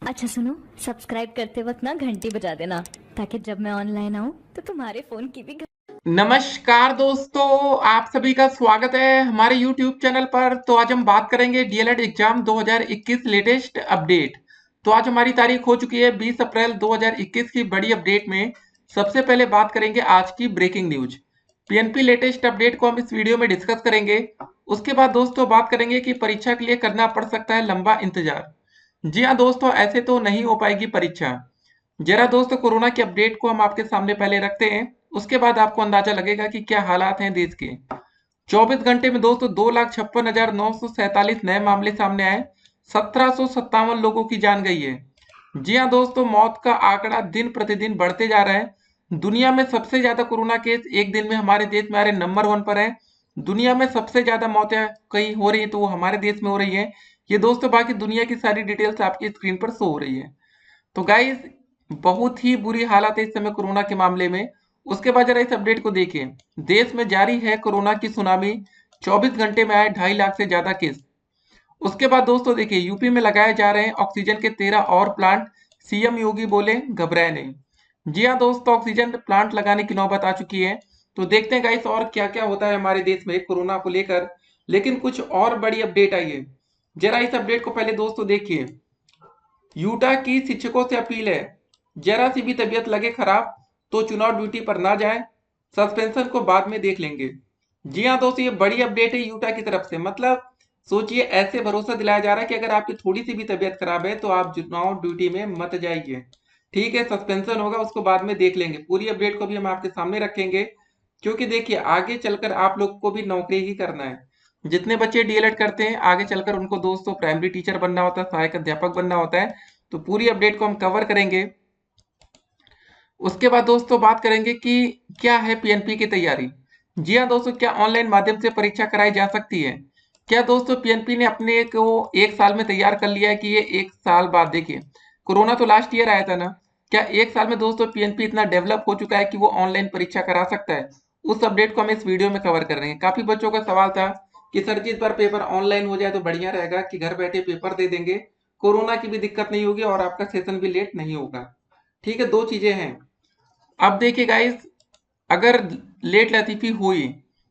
अच्छा सुनो, सब्सक्राइब करते वक्त ना घंटी बजा देना ताकि जब मैं ऑनलाइन आऊँ तो तुम्हारे फोन की भी नमस्कार दोस्तों, आप सभी का स्वागत है हमारे YouTube चैनल पर। तो आज हम बात करेंगे डीएलएड एग्जाम 2021 लेटेस्ट अपडेट। तो आज हमारी तारीख हो चुकी है 20 अप्रैल 2021 की बड़ी अपडेट में सबसे पहले बात करेंगे आज की breaking news. PNP latest update को हम इस वीडियो में डिस्कस करेंगे। उसके बाद दोस्तों बात करेंगे कि परीक्षा के लिए करना पड़ सकता है लंबा इंतजार। जी हाँ दोस्तों, ऐसे तो नहीं हो पाएगी परीक्षा। जरा दोस्तों कोरोना की अपडेट को हम आपके सामने पहले रखते हैं, उसके बाद आपको अंदाजा लगेगा कि क्या हालात हैं देश के। 24 घंटे में दोस्तों 2,56,947 नए मामले सामने आए। 1757 लोगों की जान गई है। जी हाँ दोस्तों, मौत का आंकड़ा दिन प्रतिदिन बढ़ते जा रहा है। दुनिया में सबसे ज्यादा कोरोना केस एक दिन में हमारे देश में आ रहे नंबर 1 पर है। दुनिया में सबसे ज्यादा मौतें कहीं हो रही है तो वो हमारे देश में हो रही है। ये दोस्तों बाकी दुनिया की सारी डिटेल्स आपकी स्क्रीन पर शो हो रही है। तो गाइस, बहुत ही बुरी हालत है इस समय कोरोना के मामले में। उसके बाद जरा इस अपडेट को देखिए। देश में जारी है कोरोना की सुनामी। 24 घंटे में आए 2.5 लाख से ज्यादा केस। उसके बाद दोस्तों देखिए, यूपी में लगाए जा रहे हैं ऑक्सीजन के 13 और प्लांट। सीएम योगी बोले घबराए नहीं। जी हाँ दोस्तों, ऑक्सीजन प्लांट लगाने की नौबत आ चुकी है। तो देखते हैं गाइस और क्या क्या होता है हमारे देश में कोरोना को लेकर। लेकिन कुछ और बड़ी अपडेट आई है। जरा इस अपडेट को पहले दोस्तों देखिए। यूटा की शिक्षकों से अपील है, जरा सी भी तबीयत लगे खराब तो चुनाव ड्यूटी पर ना जाएं, सस्पेंशन को बाद में देख लेंगे। जी हाँ दोस्तों, ये बड़ी अपडेट है यूटा की तरफ से। मतलब सोचिए, ऐसे भरोसा दिलाया जा रहा है कि अगर आपकी थोड़ी सी भी तबीयत खराब है तो आप चुनाव ड्यूटी में मत जाइए। ठीक है, सस्पेंशन होगा उसको बाद में देख लेंगे। पूरी अपडेट को भी हम आपके सामने रखेंगे, क्योंकि देखिए आगे चलकर आप लोग को भी नौकरी ही करना है। जितने बच्चे डीएलएड करते हैं आगे चलकर उनको दोस्तों प्राइमरी टीचर बनना होता है, सहायक अध्यापक बनना होता है। तो पूरी अपडेट को हम कवर करेंगे। उसके बाद दोस्तों बात करेंगे कि क्या है पीएनपी की तैयारी। जी हाँ दोस्तों, क्या ऑनलाइन माध्यम से परीक्षा कराई जा सकती है? क्या दोस्तों पीएनपी ने अपने को एक साल में तैयार कर लिया है कि ये एक साल बाद देखिए, कोरोना तो लास्ट ईयर आया था ना। क्या एक साल में दोस्तों पीएनपी इतना डेवलप हो चुका है कि वो ऑनलाइन परीक्षा करा सकता है? उस अपडेट को हम इस वीडियो में कवर कर रहे हैं। काफी बच्चों का सवाल था कि सर जी इस बार पेपर ऑनलाइन हो जाए तो बढ़िया रहेगा कि घर बैठे पेपर दे देंगे, कोरोना की भी दिक्कत नहीं होगी और आपका सेशन भी लेट नहीं होगा। ठीक है, दो चीजें हैं। अब देखिए गाइस, अगर लेट लतीफी हुई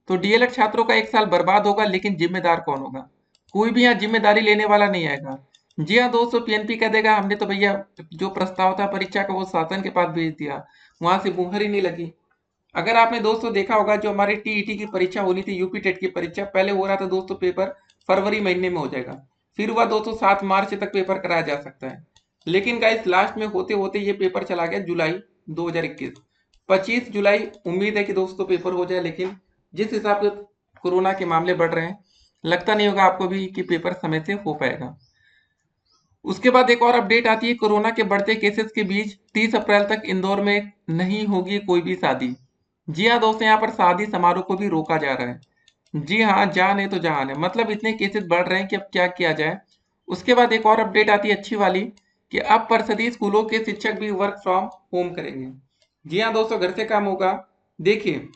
तो डीएलएड छात्रों का एक साल बर्बाद होगा, लेकिन जिम्मेदार कौन होगा? कोई भी यहाँ जिम्मेदारी लेने वाला नहीं आएगा। जी हाँ दोस्तों, पीएनपी कह देगा हमने तो भैया जो प्रस्ताव था परीक्षा का वो शासन के पास भेज दिया, वहां से मुहर ही नहीं लगी। अगर आपने दोस्तों देखा होगा, जो हमारी टीईटी की परीक्षा होनी थी, यूपी टेट की परीक्षा पहले हो रहा था दोस्तों पेपर फरवरी महीने में हो जाएगा। फिर हुआ दोस्तों 7 मार्च तक पेपर कराया जा सकता है। लेकिन गाइस लास्ट में होते होते ये पेपर चला गया जुलाई 2021। 25 जुलाई उम्मीद है कि दोस्तों पेपर हो जाए, लेकिन जिस हिसाब से कोरोना के मामले बढ़ रहे हैं, लगता नहीं होगा आपको भी कि पेपर समय से हो पाएगा। उसके बाद एक और अपडेट आती है कोरोना के बढ़ते केसेस के बीच 30 अप्रैल तक इंदौर में नहीं होगी कोई भी शादी। जी हाँ दोस्तों, यहाँ पर शादी समारोह को भी रोका जा रहा है। जी हाँ, जान है तो जहान है। मतलब इतने केसेस बढ़ रहे हैं कि अब क्या किया जाए। उसके बाद एक और अपडेट आती है अच्छी वाली कि अब परिषदीय स्कूलों के शिक्षक भी वर्क फ्रॉम होम करेंगे। जी हाँ दोस्तों, घर से काम होगा। देखिए,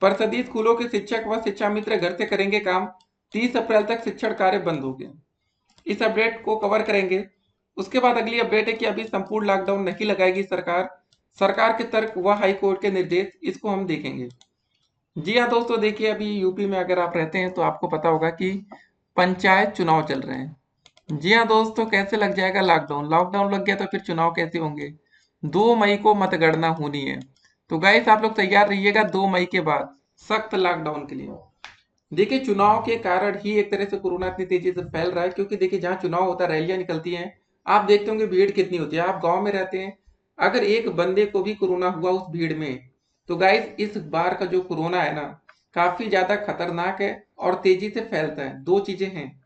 परिषदीय स्कूलों के शिक्षक व शिक्षा मित्र घर से करेंगे काम। 30 अप्रैल तक शिक्षण कार्य बंद हो गए। इस अपडेट को कवर करेंगे। उसके बाद अगली अपडेट है कि अभी संपूर्ण लॉकडाउन नहीं लगाएगी सरकार। सरकार के तर्क व हाई कोर्ट के निर्देश, इसको हम देखेंगे। जी हाँ दोस्तों, देखिए अभी यूपी में अगर आप रहते हैं तो आपको पता होगा कि पंचायत चुनाव चल रहे हैं। जी हाँ दोस्तों, कैसे लग जाएगा लॉकडाउन? लॉकडाउन लग गया तो फिर चुनाव कैसे होंगे? 2 मई को मतगणना होनी है। तो गाइस आप लोग तैयार रहिएगा 2 मई के बाद सख्त लॉकडाउन के लिए। देखिए, चुनाव के कारण ही एक तरह से कोरोना इतनी तेजी से फैल रहा है, क्योंकि देखिए जहाँ चुनाव होता है रैलियां निकलती हैं। आप देखते होंगे भीड़ कितनी होती है। आप गांव में रहते हैं, अगर एक बंदे को भी कोरोना हुआ उस भीड़ में, तो गाइस इस बार का जो कोरोना है ना, काफी ज्यादा खतरनाक है और तेजी से फैलता है। दो चीजें हैं,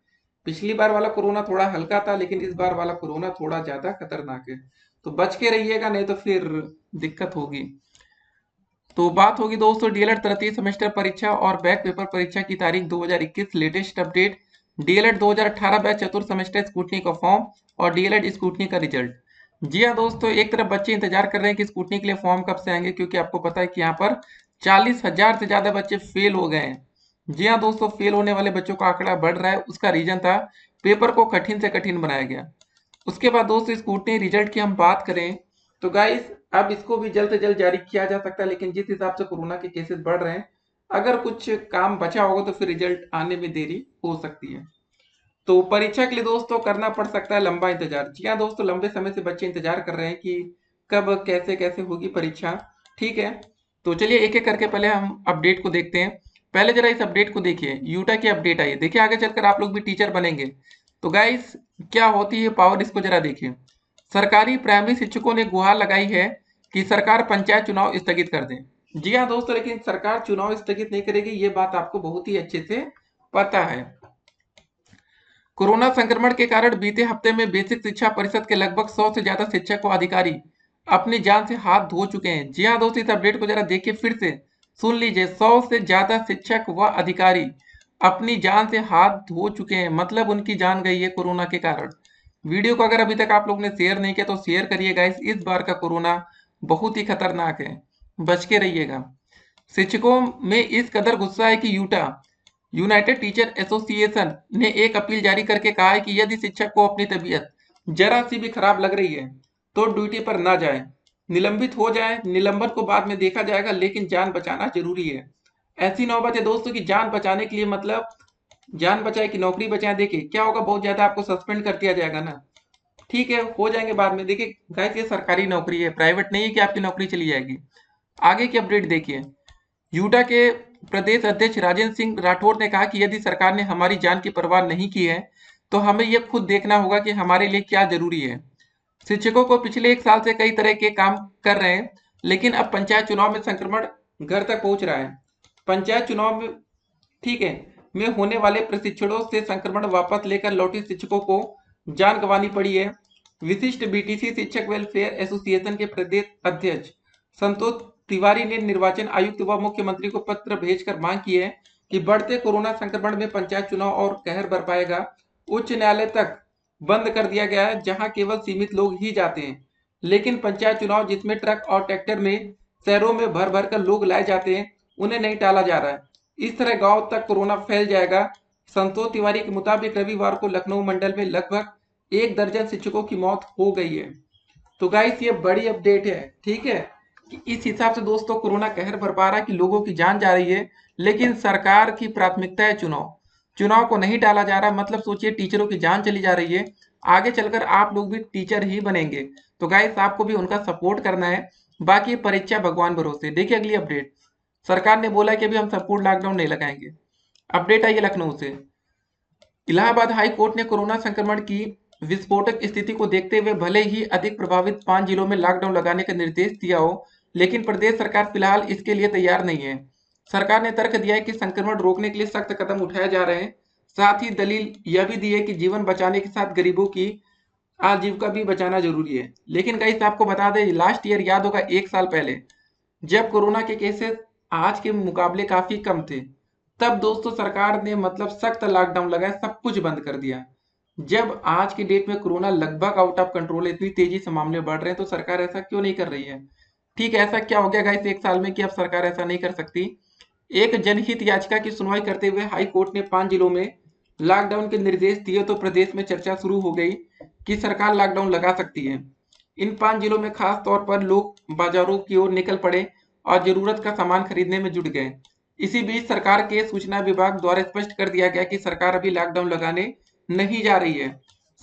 पिछली बार वाला कोरोना थोड़ा हल्का था, लेकिन इस बार वाला कोरोना थोड़ा ज्यादा खतरनाक है। तो बच के रहिएगा, नहीं तो फिर दिक्कत होगी। तो बात होगी दोस्तों डीएलएड तृतीय सेमेस्टर परीक्षा और बैक पेपर परीक्षा की तारीख 2021 लेटेस्ट अपडेट। डीएलएड 2018 बैच चतुर्थ सेमेस्टर स्कूटनी का फॉर्म और डीएलएड स्कूटनी का रिजल्ट। जी हाँ दोस्तों, एक तरफ बच्चे इंतजार कर रहे हैं कि स्कूटनी के लिए फॉर्म कब से आएंगे, क्योंकि आपको पता है कि यहाँ पर 40,000 से ज्यादा बच्चे फेल हो गए हैं। जी हाँ दोस्तों, फेल होने वाले बच्चों का आंकड़ा बढ़ रहा है। उसका रीजन था पेपर को कठिन से कठिन बनाया गया। उसके बाद दोस्तों स्क्रूटनी रिजल्ट की हम बात करें तो गाइस अब इसको भी जल्द से जल्द जारी किया जा सकता है, लेकिन जिस हिसाब से कोरोना के केसेस बढ़ रहे हैं, अगर कुछ काम बचा होगा तो फिर रिजल्ट आने में देरी हो सकती है। तो परीक्षा के लिए दोस्तों करना पड़ सकता है लंबा इंतजार। जी हाँ दोस्तों, लंबे समय से बच्चे इंतजार कर रहे हैं कि कब कैसे कैसे होगी परीक्षा। ठीक है, तो चलिए एक एक करके पहले हम अपडेट को देखते हैं। पहले जरा इस अपडेट को देखिए, यूटा की अपडेट आई है। देखिए आगे चलकर आप लोग भी टीचर बनेंगे तो गाइस क्या होती है पावर, इसको जरा देखिए। सरकारी प्राइमरी शिक्षकों ने गुहार लगाई है कि सरकार पंचायत चुनाव स्थगित कर दे। जी हाँ दोस्तों, लेकिन सरकार चुनाव स्थगित नहीं करेगी, ये बात आपको बहुत ही अच्छे से पता है। कोरोना संक्रमण के कारण बीते हफ्ते में बेसिक शिक्षा परिषद के लगभग 100 से ज्यादा शिक्षक व अधिकारी अपनी जान से हाथ धो चुके हैं। जी हाँ दोस्तों, इस अपडेट को जरा देखिए, फिर से सुन लीजिए। 100 से ज्यादा शिक्षक व अधिकारी अपनी जान से हाथ धो चुके हैं, मतलब उनकी जान गई है कोरोना के कारण। वीडियो को अगर अभी तक आप लोग ने शेयर नहीं किया तो शेयर करिएगा। इस बार का कोरोना बहुत ही खतरनाक है, बच के रहिएगा। शिक्षकों में इस कदर गुस्सा है कि यूनाइटेड टीचर एसोसिएशन ने एक अपील जारी करके कहा है कि यदि शिक्षक को अपनी तबीयत जरा सी भी खराब लग रही है तो ड्यूटी पर ना जाए, निलंबित हो जाए। निलंबन को बाद में देखा जाएगा, लेकिन जान बचाना जरूरी है। ऐसी नौबत है दोस्तों की जान बचाने के लिए, मतलब जान बचाए कि नौकरी बचाए। देखिए क्या होगा, बहुत ज्यादा आपको सस्पेंड कर दिया जाएगा ना। ठीक है, हो जाएंगे बाद में। देखिए गाइस, ये सरकारी नौकरी है, प्राइवेट नहीं है कि आपकी नौकरी चली जाएगी। आगे की अपडेट देखिए। यूटा के प्रदेश अध्यक्ष राजेंद्र सिंह राठौर ने कहा कि यदि सरकार ने हमारी जान की परवाह नहीं की है तो हमें यह खुद देखना होगा कि हमारे लिए क्या जरूरी है। शिक्षकों को पिछले 1 साल से कई तरह के काम कर रहे हैं, लेकिन अब पंचायत चुनाव में संक्रमण घर तक पहुंच रहा है। पंचायत चुनाव में ठीक है में होने वाले प्रशिक्षणों से संक्रमण वापस लेकर लौटे शिक्षकों को जान गंवानी पड़ी है। विशिष्ट बीटीसी शिक्षक वेलफेयर एसोसिएशन के प्रदेश अध्यक्ष संतोष तिवारी ने निर्वाचन आयुक्त व मुख्यमंत्री को पत्र भेजकर मांग की है कि बढ़ते कोरोना संक्रमण में पंचायत चुनाव और कहर बरपाएगा। उच्च न्यायालय तक बंद कर दिया गया है, जहां केवल सीमित लोग ही जाते हैं। लेकिन पंचायत चुनाव जिसमें ट्रक और ट्रैक्टर में शहरों में भर भर कर लोग लाए जाते हैं, उन्हें नहीं टाला जा रहा है। इस तरह गांव तक कोरोना फैल जाएगा। संतोष तिवारी के मुताबिक रविवार को लखनऊ मंडल में लगभग 1 दर्जन शिक्षकों की मौत हो गई है। तो गाइस ये बड़ी अपडेट है, ठीक है, कि इस हिसाब से दोस्तों कोरोना कहर बरपा रहा है कि लोगों की जान जा रही है, लेकिन सरकार की प्राथमिकता है चुनाव। चुनाव को नहीं टाला जा रहा, मतलब सोचिए टीचरों की जान चली जा रही है। आगे चलकर आप लोग भी टीचर ही बनेंगे, तो गाइस आपको भी उनका सपोर्ट करना है। बाकी परीक्षा भगवान भरोसे। देखिए अगली अपडेट। सरकार ने बोला कि अभी हम संपूर्ण लॉकडाउन नहीं लगाएंगे। अपडेट आई है लखनऊ से। इलाहाबाद हाई कोर्ट ने कोरोना संक्रमण की विस्फोटक स्थिति को देखते हुए भले ही अधिक प्रभावित 5 जिलों में लॉकडाउन लगाने का निर्देश दिया हो, लेकिन प्रदेश सरकार फिलहाल इसके लिए तैयार नहीं है। सरकार ने तर्क दिया है कि संक्रमण रोकने के लिए सख्त कदम उठाए जा रहे हैं। साथ ही दलील यह भी दी है कि जीवन बचाने के साथ गरीबों की आजीविका भी बचाना जरूरी है। लेकिन गाइस आपको बता दें, लास्ट ईयर याद होगा 1 साल पहले जब कोरोना के केसेस आज के मुकाबले काफी कम थे, तब दोस्तों सरकार ने मतलब सख्त लॉकडाउन लगाया, सब कुछ बंद कर दिया। जब आज की डेट में कोरोना लगभग आउट ऑफ कंट्रोल है, इतनी तेजी से मामले बढ़ रहे हैं, तो सरकार ऐसा क्यों नहीं कर रही है। ठीक है, ऐसा क्या हो गया गाइस 1 साल में कि अब सरकार ऐसा नहीं कर सकती। एक जनहित याचिका की सुनवाई करते हुए हाई कोर्ट ने 5 जिलों में लॉकडाउन के निर्देश दिए, तो प्रदेश में चर्चा शुरू हो गई कि सरकार लॉकडाउन लगा सकती है। इन 5 जिलों में खास तौर पर लोग बाजारों की ओर निकल पड़े और जरूरत का सामान खरीदने में जुट गए। इसी बीच सरकार के सूचना विभाग द्वारा स्पष्ट कर दिया गया कि सरकार अभी लॉकडाउन लगाने नहीं जा रही है।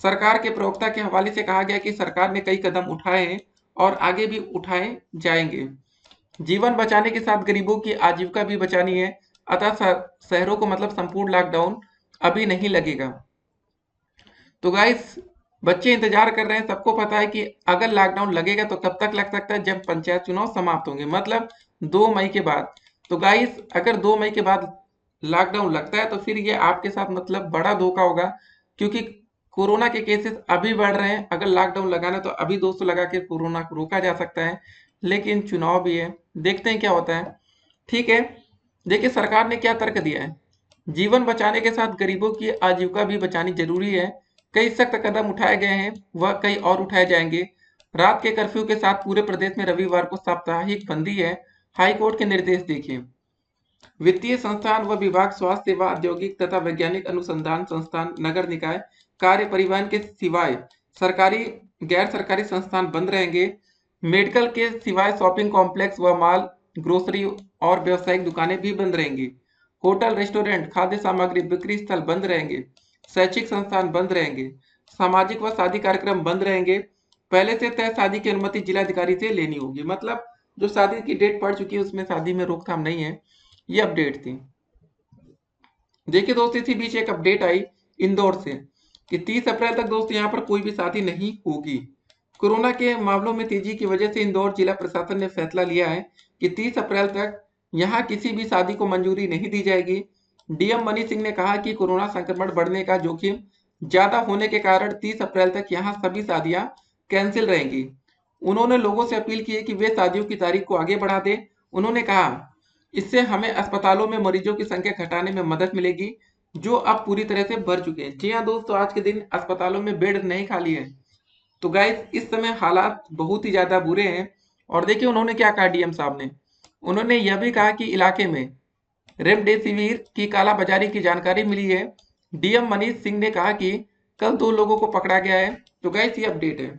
सरकार के प्रवक्ता के हवाले से कहा गया कि सरकार ने कई कदम उठाए हैं और आगे भी उठाए जाएंगे। जीवन बचाने के साथ गरीबों की आजीविका भी बचानी है, अतः शहरों को मतलब संपूर्ण लॉकडाउन अभी नहीं लगेगा। तो गाइस बच्चे इंतजार कर रहे हैं, सबको पता है कि अगर लॉकडाउन लगेगा तो कब तक लग सकता है, जब पंचायत चुनाव समाप्त होंगे, मतलब 2 मई के बाद। तो गाइस अगर 2 मई के बाद लॉकडाउन लगता है तो फिर ये आपके साथ मतलब बड़ा धोखा होगा, क्योंकि कोरोना के केसेस अभी बढ़ रहे हैं। अगर लॉकडाउन लगाना तो अभी दोस्तों लगा के कोरोना को रोका जा सकता है, लेकिन चुनाव भी है, देखते हैं क्या होता है। ठीक है, देखिए सरकार ने क्या तर्क दिया है। जीवन बचाने के साथ गरीबों की आजीविका भी बचानी जरूरी है। कई सख्त कदम उठाए गए हैं, वह कई और उठाए जाएंगे। रात के कर्फ्यू के साथ पूरे प्रदेश में रविवार को साप्ताहिक बंदी है। हाईकोर्ट के निर्देश देखिए। वित्तीय संस्थान व विभाग, स्वास्थ्य सेवा, औद्योगिक तथा वैज्ञानिक अनुसंधान संस्थान, नगर निकाय, कार्य परिवहन के सिवाय सरकारी गैर सरकारी संस्थान बंद रहेंगे। मेडिकल के सिवाय शॉपिंग कॉम्प्लेक्स व मॉल, ग्रोसरी और व्यावसायिक दुकानें भी बंद रहेंगी। होटल, रेस्टोरेंट, खाद्य सामग्री बिक्री स्थल बंद रहेंगे। शैक्षिक संस्थान बंद रहेंगे। सामाजिक व शादी कार्यक्रम बंद रहेंगे। पहले से तय शादी की अनुमति जिलाधिकारी से लेनी होगी। मतलब जो शादी की डेट पड़ चुकी है उसमें शादी में रोकथाम नहीं है। ये अपडेट थी। देखिए दोस्तों, इसी बीच एक अपडेट आई इंदौर से कि 30 अप्रैल तक दोस्तों यहाँ पर कोई भी शादी नहीं होगी। कोरोना के मामलों में तेजी की वजह से इंदौर जिला प्रशासन ने फैसला लिया है कि 30 अप्रैल तक यहाँ किसी भी शादी को मंजूरी नहीं दी जाएगी। डीएम मनीष सिंह ने कहा कि कोरोना संक्रमण बढ़ने का जोखिम ज्यादा होने के कारण 30 अप्रैल तक यहाँ सभी शादियां कैंसिल रहेंगी। उन्होंने लोगों से अपील की है कि वे शादियों की तारीख को आगे बढ़ा दें। उन्होंने कहा, इससे हमें अस्पतालों में मरीजों की संख्या घटाने में मदद मिलेगी, जो अब पूरी तरह से भर चुके हैं। जी हाँ दोस्तों, आज के दिन अस्पतालों में बेड नहीं खाली है। तो गाइस, इस समय हालात बहुत ही ज्यादा बुरे हैं। और देखिए उन्होंने क्या कहा डीएम साहब ने। उन्होंने यह भी कहा कि इलाके में रेमडेसिविर की कालाबाजारी की जानकारी मिली है। डीएम मनीष सिंह ने कहा कि कल 2 लोगों को पकड़ा गया है। तो गाइस, ये अपडेट है।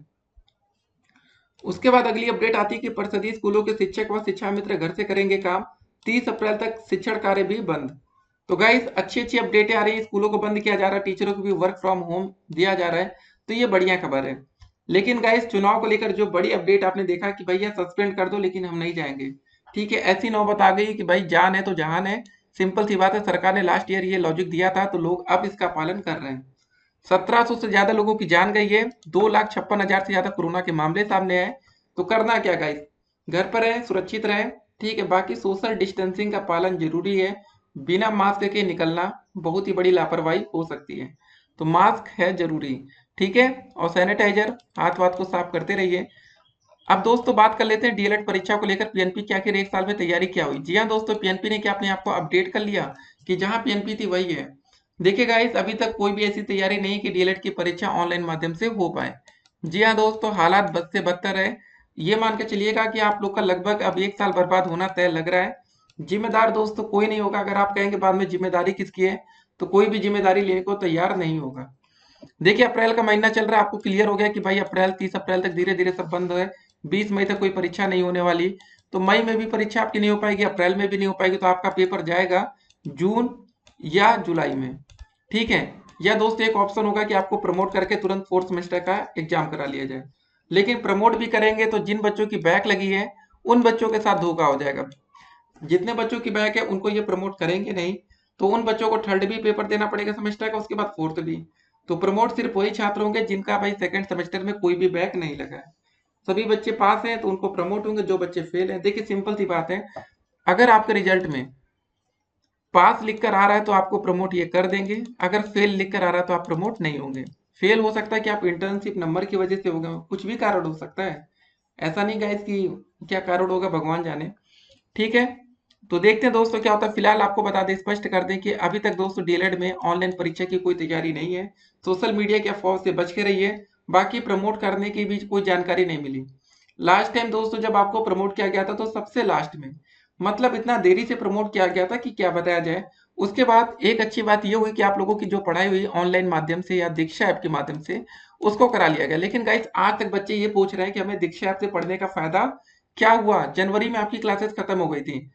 उसके बाद अगली अपडेट आती है कि परिषदीय स्कूलों के शिक्षक व शिक्षा मित्र घर से करेंगे काम। 30 अप्रैल तक शिक्षण कार्य भी बंद। तो गाइस, अच्छी अच्छी अपडेटें आ रही है। स्कूलों को बंद किया जा रहा है, टीचरों को भी वर्क फ्रॉम होम दिया जा रहा है। तो ये बढ़िया खबर है। लेकिन गाइस, चुनाव को लेकर जो बड़ी अपडेट आपने देखा कि भैया सस्पेंड कर दो लेकिन हम नहीं जाएंगे। ठीक है, ऐसी नौबत आ गई कि भाई जान है तो जहान है। सिंपल सी बात है, सरकार ने लास्ट ईयर ये लॉजिक दिया था तो लोग अब इसका पालन कर रहे हैं। 1700 से ज्यादा लोगों की जान गई है। 2,56,000 से ज्यादा कोरोना के मामले सामने आए। तो करना क्या गाइस, घर पर रहें, सुरक्षित रहें। ठीक है, बाकी सोशल डिस्टेंसिंग का पालन जरूरी है। बिना मास्क के निकलना बहुत ही बड़ी लापरवाही हो सकती है। तो मास्क है जरूरी। ठीक है, और सैनिटाइजर, हाथ वाथ को साफ करते रहिए। अब दोस्तों बात कर लेते हैं डीएलएड परीक्षा को लेकर। पीएनपी की आखिर एक साल में तैयारी क्या हुई। जी हाँ दोस्तों, पीएनपी ने क्या अपने आप को अपडेट कर लिया कि जहां पीएनपी थी वही है। देखिए गाइस, अभी तक कोई भी ऐसी तैयारी नहीं कि डीएलएड की परीक्षा ऑनलाइन माध्यम से हो पाए। जी हाँ दोस्तों, हालात बद से बदतर है। ये मान के चलिएगा कि आप लोग का लगभग अब 1 साल बर्बाद होना तय लग रहा है। जिम्मेदार दोस्तों कोई नहीं होगा। अगर आप कहेंगे बाद में जिम्मेदारी किसकी है, तो कोई भी जिम्मेदारी लेने को तैयार नहीं होगा। देखिए अप्रैल का महीना चल रहा है, आपको क्लियर हो गया कि भाई अप्रैल 30 अप्रैल तक धीरे धीरे सब बंद है। 20 मई तक कोई परीक्षा नहीं होने वाली। तो मई में भी परीक्षा आपकी नहीं हो पाएगी, अप्रैल में भी नहीं हो पाएगी। तो आपका पेपर जाएगा जून या जुलाई में। ठीक है, या दोस्तों एक ऑप्शन होगा कि आपको प्रमोट करके तुरंत 4th सेमेस्टर का एग्जाम करा लिया जाए। लेकिन प्रमोट भी करेंगे तो जिन बच्चों की बैक लगी है उन बच्चों के साथ धोखा हो जाएगा। जितने बच्चों की बैक है उनको ये प्रमोट करेंगे नहीं, तो उन बच्चों को थर्ड भी पेपर देना पड़ेगा सेमेस्टर का, उसके बाद फोर्थ भी। तो प्रमोट सिर्फ वही छात्र होंगे जिनका भाई सेकंड सेमेस्टर में कोई भी बैक नहीं लगा है। सभी बच्चे पास हैं तो उनको प्रमोट होंगे, जो बच्चे फेल हैं। देखिए सिंपल सी बात है, अगर आपके रिजल्ट में पास लिखकर आ रहा है तो आपको प्रमोट ये कर देंगे। अगर फेल लिखकर आ रहा है तो आप प्रमोट नहीं होंगे। फेल हो सकता है कि आप इंटर्नशिप नंबर की वजह से हो गए, कुछ भी कारण हो सकता है। ऐसा नहीं गाइस कि क्या कारण होगा भगवान जाने। ठीक है, तो देखते हैं दोस्तों क्या होता है। फिलहाल आपको बता दें, स्पष्ट कर दें कि अभी तक दोस्तों डीएलएड में ऑनलाइन परीक्षा की कोई तैयारी नहीं है। सोशल मीडिया के अफवाह से बच के रहिए। बाकी प्रमोट करने की भी कोई जानकारी नहीं मिली। लास्ट टाइम दोस्तों जब आपको प्रमोट किया गया था तो सबसे लास्ट में, मतलब इतना देरी से प्रमोट किया गया था कि क्या बताया जाए। उसके बाद एक अच्छी बात यह हुई कि आप लोगों की जो पढ़ाई हुई ऑनलाइन माध्यम से या दीक्षा ऐप के माध्यम से, उसको करा लिया गया। लेकिन गाइस आज तक बच्चे ये पूछ रहे हैं कि हमें दीक्षा ऐप से पढ़ने का फायदा क्या हुआ। जनवरी में आपकी क्लासेस खत्म हो गई थी,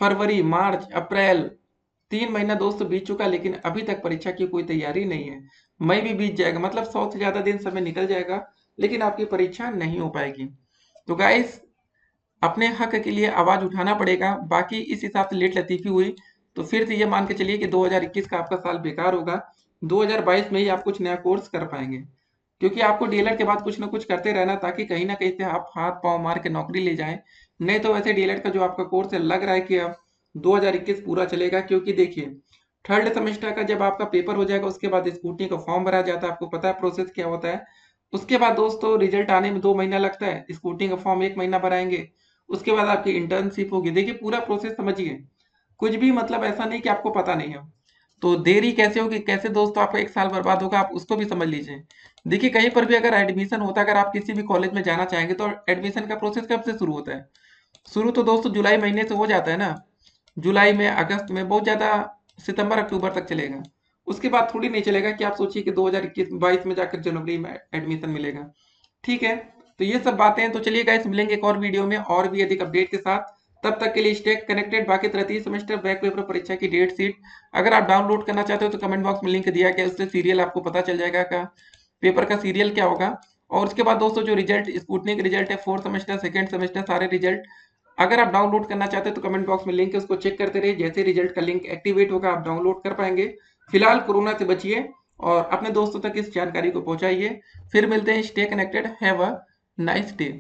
फरवरी, मार्च, अप्रैल, 3 महीना दोस्तों बीत चुका, लेकिन अभी तक परीक्षा की कोई तैयारी नहीं है। मई भी बीत जाएगा, मतलब 100 से ज्यादा दिन समय निकल जाएगा, लेकिन आपकी परीक्षा नहीं हो पाएगी। तो गाइस अपने हक के लिए आवाज उठाना पड़ेगा। बाकी इस हिसाब से लेट लतीफी हुई तो फिर से ये मान के चलिए कि 2021 का आपका साल बेकार होगा। 2022 में ही आप कुछ नया कोर्स कर पाएंगे, क्योंकि आपको डीएलएड के बाद कुछ ना कुछ करते रहना, ताकि कहीं ना कहीं से आप हाथ पांव मार के नौकरी ले जाएं। नहीं तो वैसे डीएलएड का जो आपका कोर्स है लग रहा है कि अब 2021 पूरा चलेगा। क्योंकि देखिए थर्ड सेमेस्टर का जब आपका पेपर हो जाएगा उसके बाद स्कूटी का फॉर्म भरा जाता है, आपको पता है प्रोसेस क्या होता है। उसके बाद दोस्तों रिजल्ट आने में 2 महीना लगता है, स्कूटी का फॉर्म 1 महीना भराएंगे, उसके बाद आपकी इंटर्नशिप होगी। देखिए पूरा प्रोसेस समझिए, कुछ भी मतलब ऐसा नहीं कि आपको पता नहीं है। तो देरी कैसे होगी, कैसे दोस्तों आपका 1 साल बर्बाद होगा, आप उसको भी समझ लीजिए। देखिए कहीं पर भी अगर एडमिशन होता है, अगर आप किसी भी कॉलेज में जाना चाहेंगे तो एडमिशन का प्रोसेस कब से शुरू होता है। शुरू तो दोस्तों जुलाई महीने से हो जाता है ना। जुलाई में, अगस्त में, बहुत ज्यादा सितंबर अक्टूबर तक चलेगा। उसके बाद थोड़ी नहीं चलेगा कि आप सोचिए कि 2021-22 में जाकर जनवरी में एडमिशन मिलेगा। ठीक है, तो ये सब बातें हैं। तो चलिए गाइस, मिलेंगे एक और वीडियो में और भी अधिक अपडेट के साथ। तब तक के लिए स्टे कनेक्टेड। बाकी तृतीय सेमेस्टर बैक पेपर परीक्षा की डेट शीट अगर आप डाउनलोड करना चाहते हो तो कमेंट बॉक्स में लिंक दिया गया है, उससे सीरियल आपको पता चल जाएगा का पेपर का सीरियल क्या होगा। और उसके बाद दोस्तों जो रिजल्ट स्कूटनी का रिजल्ट है, फोर्थ सेमेस्टर सेकंड सेमेस्टर सारे रिजल्ट अगर आप डाउनलोड करना चाहते हैं तो कमेंट बॉक्स में लिंक है, उसको चेक करते रहिए। जैसे रिजल्ट का लिंक एक्टिवेट होगा आप डाउनलोड कर पाएंगे। फिलहाल कोरोना से बचिए और अपने दोस्तों तक इस जानकारी को पहुंचाइए। फिर मिलते हैं। Stay connected. Have a nice day.